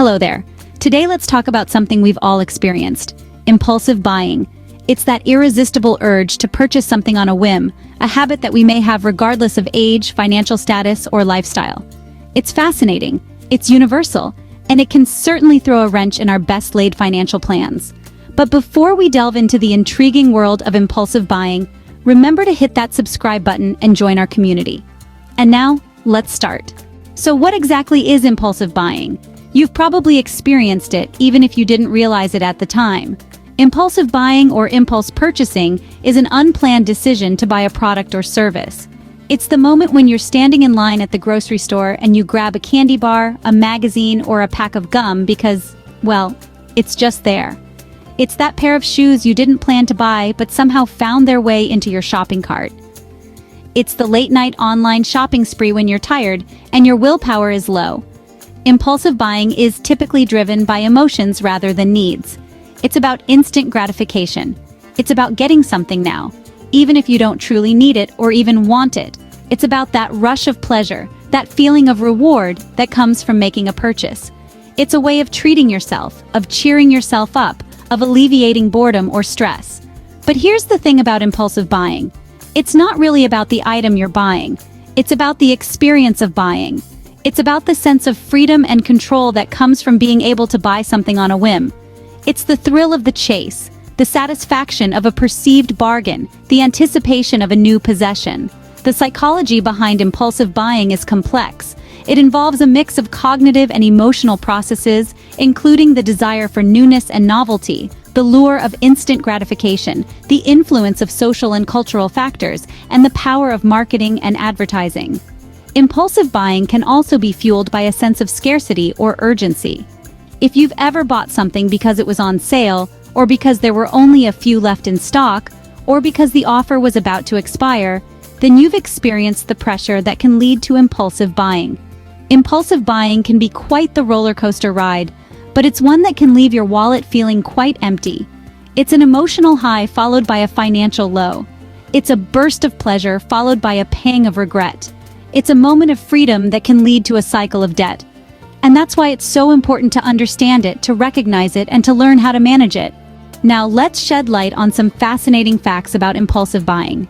Hello there. Today let's talk about something we've all experienced: impulsive buying. It's that irresistible urge to purchase something on a whim, a habit that we may have regardless of age, financial status, or lifestyle. It's fascinating, it's universal, and it can certainly throw a wrench in our best-laid financial plans. But before we delve into the intriguing world of impulsive buying, remember to hit that subscribe button and join our community. And now, let's start. So what exactly is impulsive buying? You've probably experienced it, even if you didn't realize it at the time. Impulsive buying or impulse purchasing is an unplanned decision to buy a product or service. It's the moment when you're standing in line at the grocery store and you grab a candy bar, a magazine, or a pack of gum because, well, it's just there. It's that pair of shoes you didn't plan to buy but somehow found their way into your shopping cart. It's the late-night online shopping spree when you're tired and your willpower is low. Impulsive buying is typically driven by emotions rather than needs. It's about instant gratification. It's about getting something now, even if you don't truly need it or even want it. It's about that rush of pleasure, that feeling of reward that comes from making a purchase. It's a way of treating yourself, of cheering yourself up, of alleviating boredom or stress. But here's the thing about impulsive buying. It's not really about the item you're buying. It's about the experience of buying. It's about the sense of freedom and control that comes from being able to buy something on a whim. It's the thrill of the chase, the satisfaction of a perceived bargain, the anticipation of a new possession. The psychology behind impulsive buying is complex. It involves a mix of cognitive and emotional processes, including the desire for newness and novelty, the lure of instant gratification, the influence of social and cultural factors, and the power of marketing and advertising. Impulsive buying can also be fueled by a sense of scarcity or urgency. If you've ever bought something because it was on sale, or because there were only a few left in stock, or because the offer was about to expire, then you've experienced the pressure that can lead to impulsive buying. Impulsive buying can be quite the roller coaster ride, but it's one that can leave your wallet feeling quite empty. It's an emotional high followed by a financial low. It's a burst of pleasure followed by a pang of regret. It's a moment of freedom that can lead to a cycle of debt. And that's why it's so important to understand it, to recognize it, and to learn how to manage it. Now let's shed light on some fascinating facts about impulsive buying.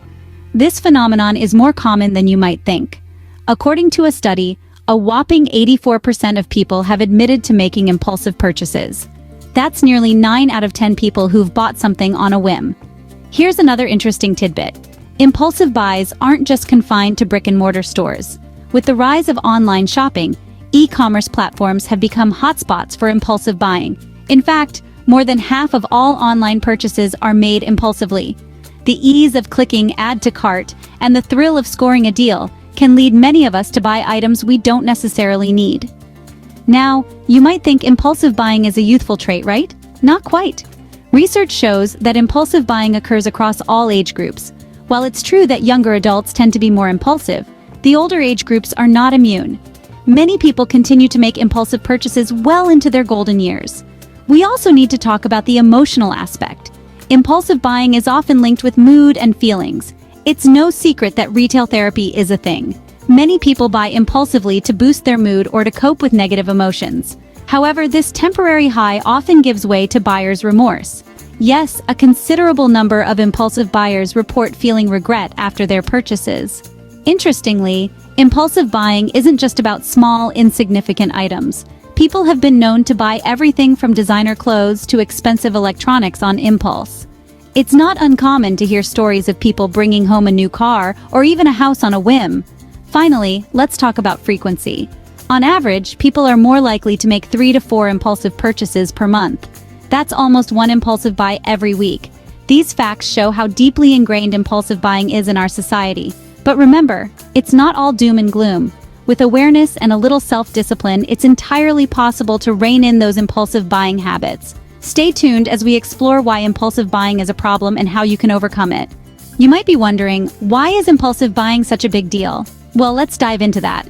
This phenomenon is more common than you might think. According to a study, a whopping 84% of people have admitted to making impulsive purchases. That's nearly 9 out of 10 people who've bought something on a whim. Here's another interesting tidbit. Impulsive buys aren't just confined to brick-and-mortar stores. With the rise of online shopping, e-commerce platforms have become hotspots for impulsive buying. In fact, more than half of all online purchases are made impulsively. The ease of clicking add to cart and the thrill of scoring a deal can lead many of us to buy items we don't necessarily need. Now, you might think impulsive buying is a youthful trait, right? Not quite. Research shows that impulsive buying occurs across all age groups. While it's true that younger adults tend to be more impulsive, the older age groups are not immune. Many people continue to make impulsive purchases well into their golden years. We also need to talk about the emotional aspect. Impulsive buying is often linked with mood and feelings. It's no secret that retail therapy is a thing. Many people buy impulsively to boost their mood or to cope with negative emotions. However, this temporary high often gives way to buyer's remorse. Yes, a considerable number of impulsive buyers report feeling regret after their purchases. Interestingly, impulsive buying isn't just about small, insignificant items. People have been known to buy everything from designer clothes to expensive electronics on impulse. It's not uncommon to hear stories of people bringing home a new car or even a house on a whim. Finally, let's talk about frequency. On average, people are more likely to make 3 to 4 impulsive purchases per month. That's almost 1 impulsive buy every week. These facts show how deeply ingrained impulsive buying is in our society. But remember, it's not all doom and gloom. With awareness and a little self-discipline, it's entirely possible to rein in those impulsive buying habits. Stay tuned as we explore why impulsive buying is a problem and how you can overcome it. You might be wondering, why is impulsive buying such a big deal? Well, let's dive into that.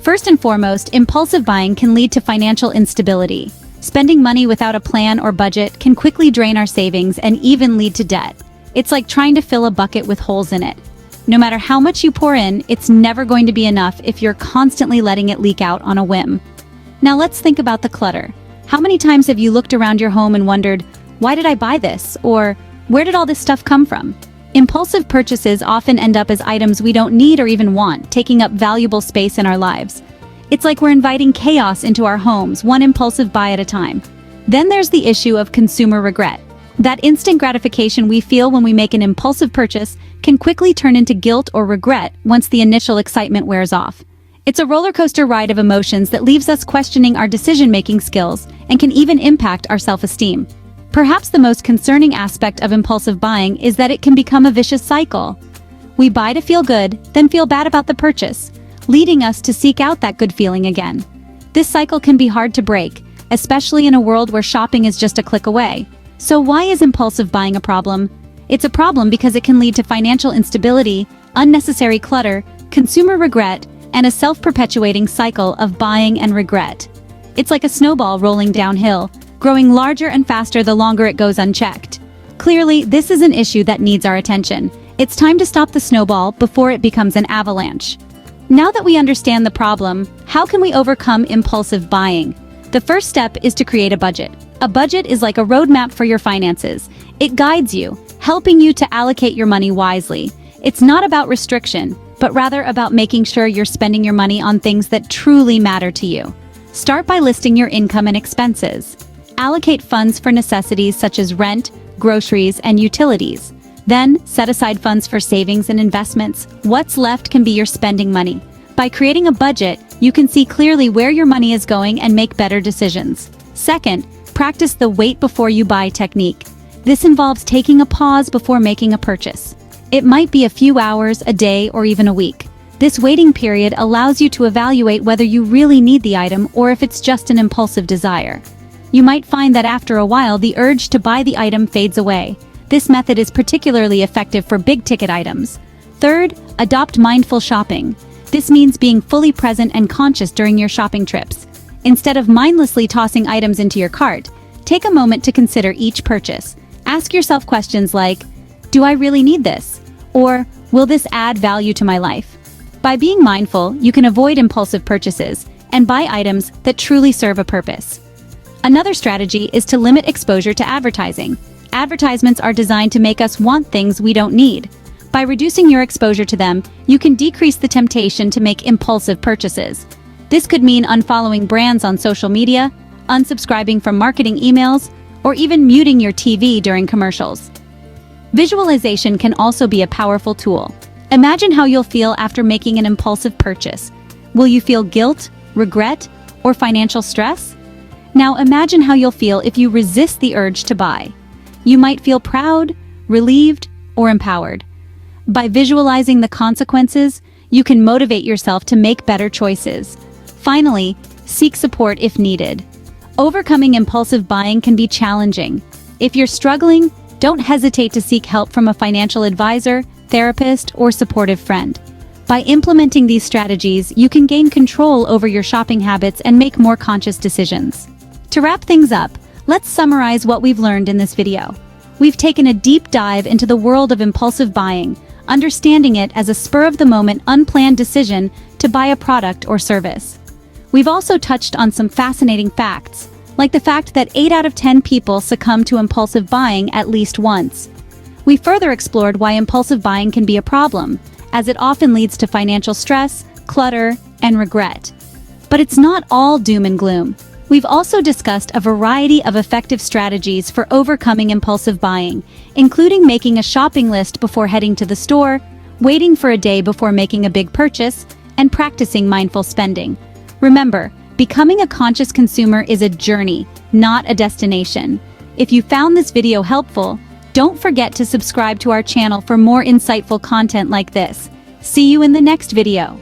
First and foremost, impulsive buying can lead to financial instability. Spending money without a plan or budget can quickly drain our savings and even lead to debt. It's like trying to fill a bucket with holes in it. No matter how much you pour in, it's never going to be enough if you're constantly letting it leak out on a whim. Now let's think about the clutter. How many times have you looked around your home and wondered, why did I buy this? Or where did all this stuff come from? Impulsive purchases often end up as items we don't need or even want, taking up valuable space in our lives. It's like we're inviting chaos into our homes, one impulsive buy at a time. Then there's the issue of consumer regret. That instant gratification we feel when we make an impulsive purchase can quickly turn into guilt or regret once the initial excitement wears off. It's a roller coaster ride of emotions that leaves us questioning our decision-making skills and can even impact our self-esteem. Perhaps the most concerning aspect of impulsive buying is that it can become a vicious cycle. We buy to feel good, then feel bad about the purchase, leading us to seek out that good feeling again. This cycle can be hard to break, especially in a world where shopping is just a click away. So why is impulsive buying a problem? It's a problem because it can lead to financial instability, unnecessary clutter, consumer regret, and a self-perpetuating cycle of buying and regret. It's like a snowball rolling downhill, growing larger and faster the longer it goes unchecked. Clearly, this is an issue that needs our attention. It's time to stop the snowball before it becomes an avalanche. Now that we understand the problem, how can we overcome impulsive buying? The first step is to create a budget. A budget is like a roadmap for your finances. It guides you, helping you to allocate your money wisely. It's not about restriction, but rather about making sure you're spending your money on things that truly matter to you. Start by listing your income and expenses. Allocate funds for necessities such as rent, groceries, and utilities. Then, set aside funds for savings and investments. What's left can be your spending money. By creating a budget, you can see clearly where your money is going and make better decisions. Second, practice the wait before you buy technique. This involves taking a pause before making a purchase. It might be a few hours, a day, or even a week. This waiting period allows you to evaluate whether you really need the item or if it's just an impulsive desire. You might find that after a while the urge to buy the item fades away. This method is particularly effective for big-ticket items. Third, adopt mindful shopping. This means being fully present and conscious during your shopping trips. Instead of mindlessly tossing items into your cart, take a moment to consider each purchase. Ask yourself questions like, do I really need this? Or, will this add value to my life? By being mindful, you can avoid impulsive purchases and buy items that truly serve a purpose. Another strategy is to limit exposure to advertising. Advertisements are designed to make us want things we don't need. By reducing your exposure to them, you can decrease the temptation to make impulsive purchases. This could mean unfollowing brands on social media, unsubscribing from marketing emails, or even muting your TV during commercials. Visualization can also be a powerful tool. Imagine how you'll feel after making an impulsive purchase. Will you feel guilt, regret, or financial stress? Now imagine how you'll feel if you resist the urge to buy. You might feel proud, relieved, or empowered. By visualizing the consequences, you can motivate yourself to make better choices. Finally, seek support if needed. Overcoming impulsive buying can be challenging. If you're struggling, don't hesitate to seek help from a financial advisor, therapist, or supportive friend. By implementing these strategies, you can gain control over your shopping habits and make more conscious decisions. To wrap things up, let's summarize what we've learned in this video. We've taken a deep dive into the world of impulsive buying, understanding it as a spur-of-the-moment, unplanned decision to buy a product or service. We've also touched on some fascinating facts, like the fact that 8 out of 10 people succumb to impulsive buying at least once. We further explored why impulsive buying can be a problem, as it often leads to financial stress, clutter, and regret. But it's not all doom and gloom. We've also discussed a variety of effective strategies for overcoming impulsive buying, including making a shopping list before heading to the store, waiting for a day before making a big purchase, and practicing mindful spending. Remember, becoming a conscious consumer is a journey, not a destination. If you found this video helpful, don't forget to subscribe to our channel for more insightful content like this. See you in the next video.